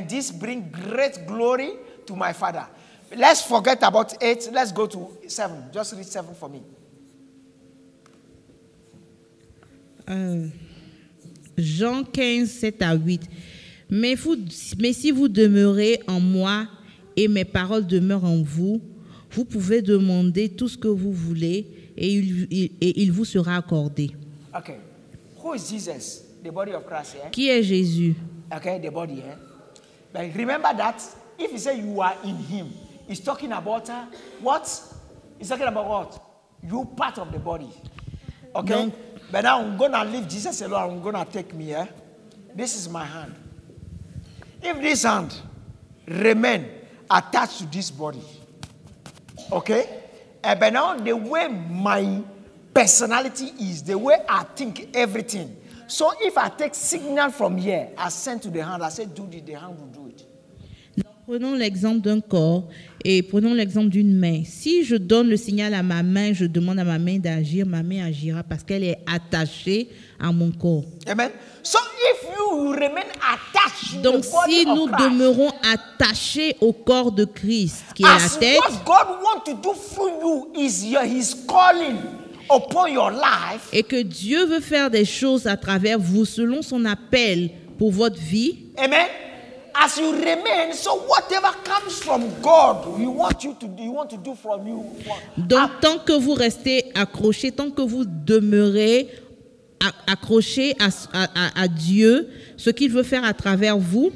this bring great glory to my Father. Let's forget about 8. Let's go to 7. Just read 7 for me. Jean 15, 7 à 8. Mais si vous demeurez en moi et mes paroles demeurent en vous, vous pouvez demander tout ce que vous voulez et il vous sera accordé. Okay. Who is Jesus? The body of Christ, yeah? Qui est Jésus? Okay, the body, yeah? But remember that if you say you are in him, he's talking about what? He's talking about what? You part of the body. Okay? Donc, but now I'm going to leave Jesus alone. I'm going to take me, yeah? This is my hand. If this hand remain attached to this body, okay? But now the way my personality is, the way I think everything. So if I take signal from here, I send to the hand, I say do this, the hand will do it. Prenons l'exemple d'un corps et prenons l'exemple d'une main. Si je donne le signal à ma main, je demande à ma main d'agir, ma main agira parce qu'elle est attachée à mon corps. Amen. So if you remain attached Donc to the body si nous of Christ, demeurons attachés au corps de Christ, qui est la as tête, what God wants to do through you is His calling upon your life. et que Dieu veut faire des choses à travers vous selon son appel pour votre vie. Amen. As you remain, so whatever comes from God, you want to do from you. Donc tant que vous restez accrochés, tant que vous demeurez accrochés à Dieu, ce qu'il veut faire à travers vous,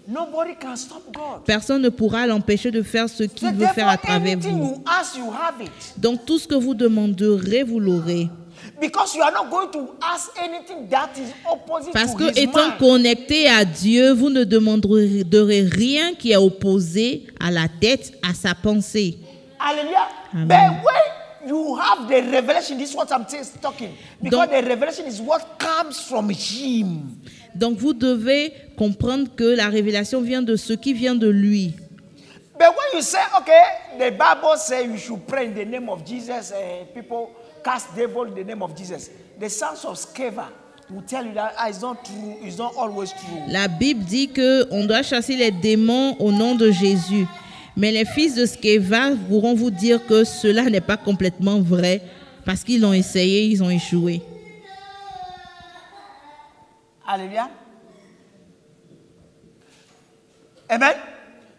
nobody can stop God. Personne ne pourra l'empêcher de faire ce qu'il veut faire à travers vous. You ask, you have it. Donc tout ce que vous demanderez, vous l'aurez. Because you are not going to ask anything that is opposite Parce to que his étant mind. connecté à Dieu, vous ne demanderez rien qui est opposé à la tête, à sa pensée. Hallelujah. Amen. But when you have the revelation, this is what I'm talking. Because Donc, the revelation is what comes from him. Donc vous devez comprendre que la révélation vient de ce qui vient de lui. But when you say, okay, the Bible says you should pray in the name of Jesus, people cast devil in the name of Jesus. The sons of Sceva will tell you that it's not true, it's not always true. La Bible dit que on doit chasser les démons au nom de Jésus. Mais les fils de Sceva pourront vous dire que cela n'est pas complètement vrai parce qu'ils l'ont essayé, ils ont échoué. Hallelujah. Amen.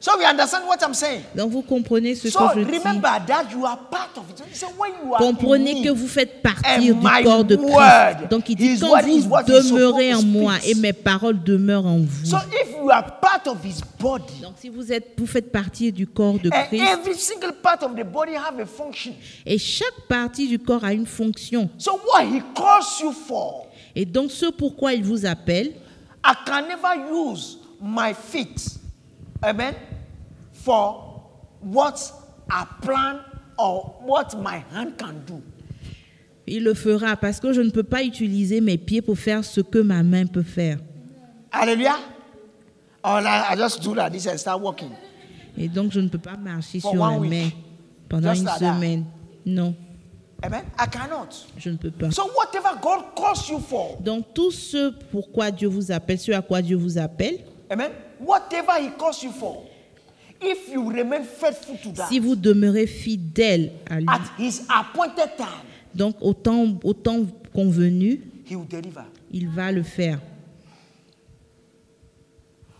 So we understand what I'm saying. Donc vous comprenez ce So que je remember dis. that you are part of it. So when you are Comprenez in que me, vous faites partie and du my corps de word, Christ. Donc il dit, his quand word vous is what he's demeurez en supposed to moi speak. et mes paroles demeurent en vous. So if you are part of his body, Donc si vous faites partie du corps de and Christ, every single part of the body have a function. et chaque partie du corps a une fonction. So what he calls you for, Et donc ce pourquoi il vous appelle, I can never use my feet, amen, for what I plan or what my hand can do. il le fera parce que je ne peux pas utiliser mes pieds pour faire ce que ma main peut faire. Hallelujah. Or I just do like this and start walking. Et donc je ne peux pas marcher For sur la one week. main pendant Just une like that. semaine. Non, Amen. I cannot. je ne peux pas. So whatever God calls you for, Donc tout ce pourquoi Dieu vous appelle, ce à quoi Dieu vous appelle, amen. Whatever he calls you for, if you remain faithful to that, si vous demeurez fidèle à lui, at his appointed time, donc au temps convenu, he will deliver. il va le faire.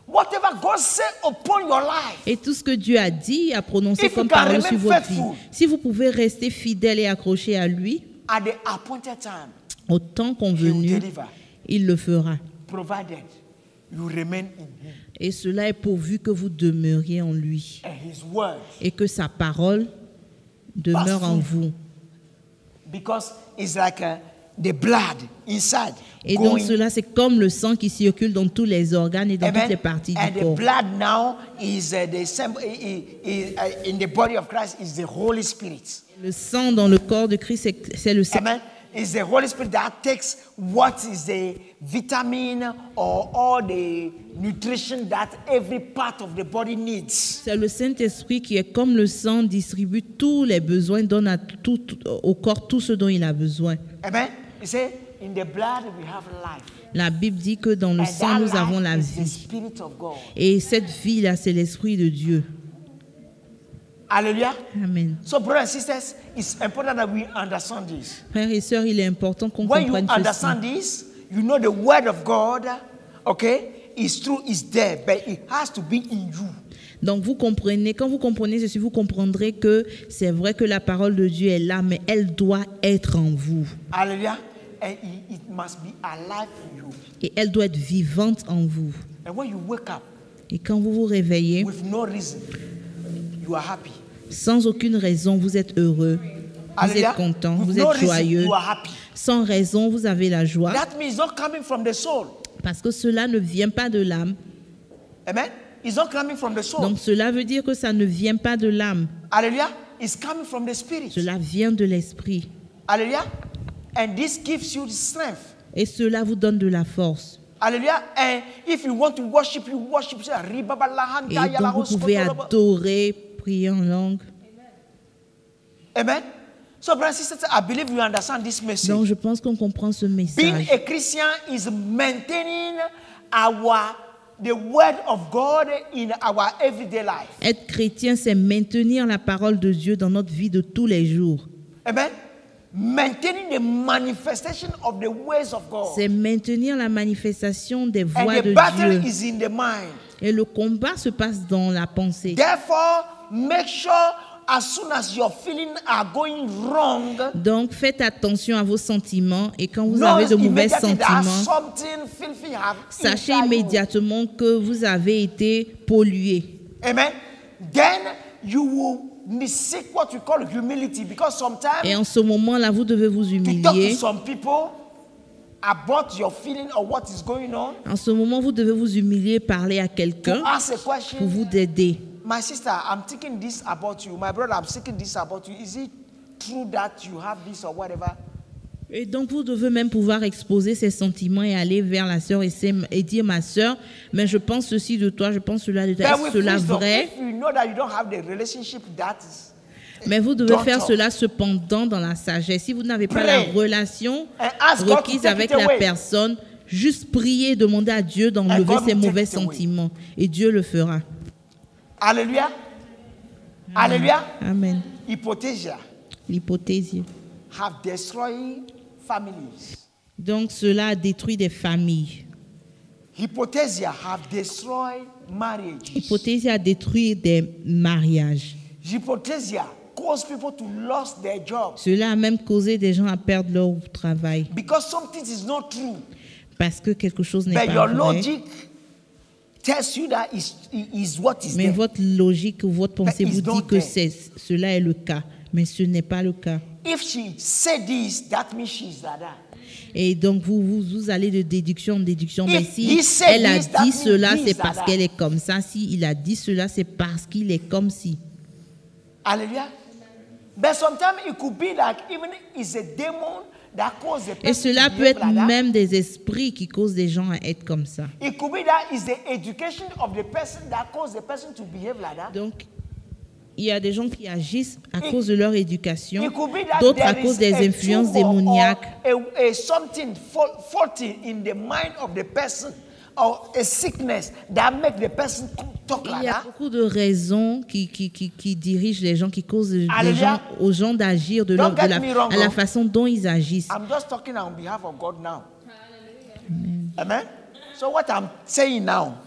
Whatever God said upon your life, Et tout ce que Dieu a dit, a prononcé If comme you can parole remain sur votre vie, faithful, si vous pouvez rester fidèle et accroché à lui, at the appointed time, au temps he will convenu, deliver, il le fera. provided you remain in him Et cela est pourvu que vous demeuriez en lui and his word et que sa parole demeure en vous. Because it's like the blood inside. Et donc cela, c'est comme le sang qui circule dans tous les organes et dans Amen. toutes les parties And du the corps. blood now is in the body of Christ is the Holy Spirit. Le sang dans le corps de Christ, c'est le sang. Amen. It's the Holy Spirit that takes what is the vitamin or all the nutrition that every part of the body needs. C'est le Saint-Esprit qui est comme le sang, distribue tous les besoins, donne au corps tout ce dont il a besoin. Amen. You say, in the blood we have life. La Bible dit que dans le And sang, that nous avons la life is the vie. Spirit of God. Et cette vie-là, c'est l'Esprit de Dieu. Hallelujah. Amen. So, brothers and sisters, it's important that we understand this. Frères et sœurs, il est important qu'on When you comprenne ceci. understand this, you know the word of God, okay, is true, is there, but it has to be in you. Donc vous comprenez, quand vous comprenez ceci, vous comprendrez que c'est vrai que la parole de Dieu est là, mais elle doit être en vous. Hallelujah. And it must be alive in you. Et elle doit être vivante en vous. And when you wake up Et quand vous vous réveillez, with no reason, you are happy. sans aucune raison, vous êtes heureux, vous Hallelujah. êtes content, With vous no êtes reason, joyeux. you are happy. Sans raison, vous avez la joie, That means it's not coming from the soul. parce que cela ne vient pas de l'âme. Amen. It's not coming from the soul. Donc cela veut dire que ça ne vient pas de l'âme, Hallelujah. It's coming from the spirit. cela vient de l'esprit. Hallelujah. And this gives you the strength. Et cela vous donne de la force. Hallelujah. And if you want to worship, you worship. Et donc vous pouvez adorer, prier en langue. Amen. So, brothers and sisters, I believe you understand this message. Donc je pense qu'on comprend ce Being message. a Christian is maintaining the word of God in our everyday life. Être chrétien, c'est maintenir la parole de Dieu dans notre vie de tous les jours. Amen. Maintaining the manifestation of the ways of God. C'est maintenir la manifestation des And voies the de battle Dieu. is in the mind. Et le combat se passe dans la pensée. Therefore, make sure as soon as your feelings are going wrong, Donc faites attention à vos sentiments et quand vous avez de mauvais sentiments, sachez immédiatement que vous avez été pollué. Amen. Then you will seek what we call humility, because sometimes Et en ce moment-là, vous devez vous to talk to humilier. some people about your feeling or what is going on, En ce moment, vous devez vous humilier, parler à to quelqu'un ask a pour question. vous aider. My sister, I'm thinking this about you. My brother, I'm thinking this about you. Is it true that you have this or whatever? Et donc, vous devez même pouvoir exposer ses sentiments et aller vers la sœur et dire, ma sœur, mais je pense ceci de toi, je pense cela de toi. But Est-ce with cela wisdom, vrai? if you know that you don't have the relationship that is, Mais vous devez don't faire talk. cela cependant dans la sagesse. Si vous n'avez pas la Pray. relation And ask God to requise take avec it la away. personne, juste prier, demander à Dieu d'enlever God ses will take mauvais it away. sentiments. Et Dieu le fera. Hallelujah. Hallelujah. Amen. Hypothesia L'hypothèse. have destroyed families. Donc, cela a détruit des familles. Hypothesia have destroyed marriages. L'hypothèse a détruit des mariages. Hypothesia cause people to lose their jobs Cela a même causé des gens à perdre leur travail because something is not true. parce que quelque chose n'est But pas your vrai. logic tells you that is what is Mais there. votre logique ou votre pensée But it's vous dit not que there. cela est le cas. Mais ce n'est pas le cas. If she said this, that means she's like that. Et donc, vous allez de déduction en déduction. If Mais si he said elle a this, that dit means cela, he c'est is parce like qu'elle that. est comme ça. Si il a dit cela, c'est parce qu'il est comme si. Hallelujah. But sometimes it could be like even it's a demon that causes the Et person cela to peut behave être like that. même des esprits qui causent des gens à être comme ça. It could be that it's the education of the person that causes the person to behave like that. Donc, il y a des gens qui agissent à cause de leur éducation, It could be that d'autres à there cause is des a influences tumor or démoniaques. a something faulty in the mind of the person or a sickness that make the person talk Il like y a that. beaucoup de raisons qui dirigent les gens, qui causent Alléluia. aux gens d'agir Don't get me wrong, à la oh. façon dont ils agissent. I'm just talking on behalf of God now. Amen. So what I'm saying now,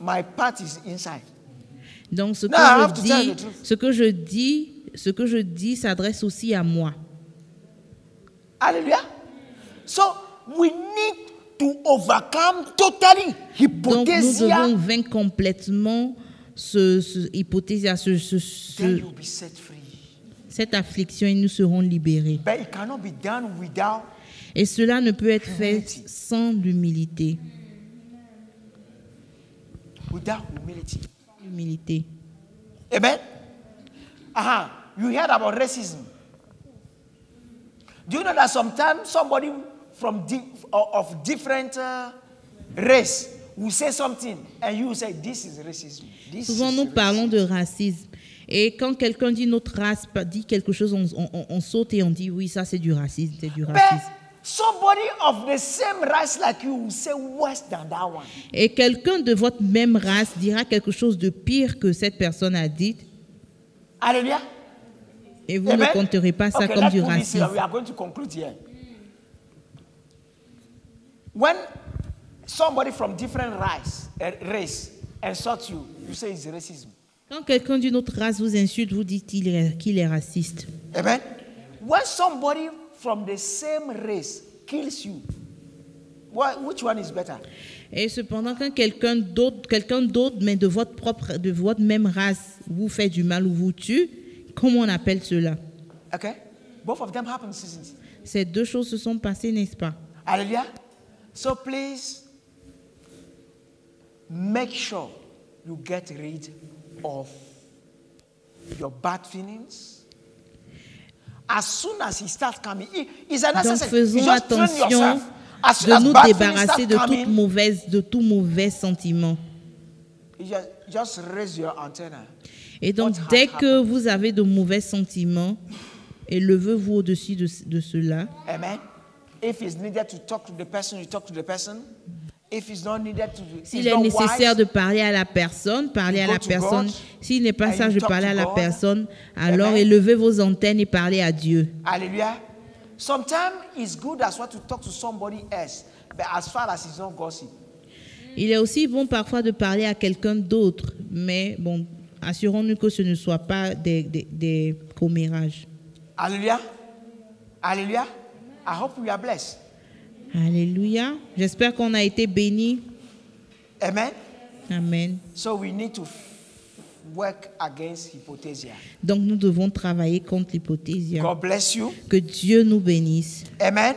my part is inside. Donc No, I have to tell the truth. ce que je dis s'adresse aussi à moi. Hallelujah. So we need to overcome totally Donc nous hypothesia. devons vaincre complètement ce hypothèse, Then you'll be set free. cette affliction et nous serons libérés. But it cannot be done without Et cela ne peut être fait humility. sans l'humilité. Without humility. L'humilité. Amen. You heard about racism. Do you know that sometimes somebody from of different race will say something and you will say this is racism. This Souvent, is nous racism. parlons de racisme. Et quand quelqu'un d'une autre race dit quelque chose, on saute et on dit oui, ça c'est du racisme, c'est du But racisme. somebody of the same race like you will say worse than that one. Et quelqu'un de votre même race dira quelque chose de pire que cette personne a dit, Hallelujah. et vous Amen. ne compterez pas ça Okay, comme let's du put this here. racisme. We are going to conclude here. When somebody from different race insults you, you say it's racism. Quand quelqu'un d'une autre race vous insulte, vous dites qu'il est raciste. Amen. When somebody from the same race kills you, which one is better? Et cependant, quand quelqu'un d'autre, mais de votre même race, vous fait du mal ou vous tue, comment on appelle cela? Okay? Both of them happen, isn't it? Ces deux choses se sont passées, n'est-ce pas? Hallelujah. So please make sure you get rid of your bad feelings. As soon as he starts coming, it's a Donc necessary. You faisons just train attention yourself. As soon de as nous bad feelings débarrasser start de coming, tout mauvais sentiment. you just raise your antenna. Et donc, What dès had que vous avez de mauvais sentiments, élevez-vous au-dessus de cela. Amen. If it's needed to talk to the person, you talk to the person. If it's not needed to, S'il est nécessaire de parler à la personne, parlez à You la go to personne. God S'il n'est pas and sage you de talk parler to à la God. personne, alors Amen. élevez vos antennes et parlez à Dieu. Hallelujah. Sometimes it's good as well to talk to somebody else, but as far as it's not gossip. Il est aussi bon parfois de parler à quelqu'un d'autre, mais bon, assurons-nous que ce ne soit pas des commérages. Hallelujah. Hallelujah. I hope we are blessed. Alléluia. J'espère qu'on a été bénis. Amen. Amen. So we need to work against hypothesia. Donc nous devons travailler contre l'hypothèse. God bless you. Que Dieu nous bénisse. Amen.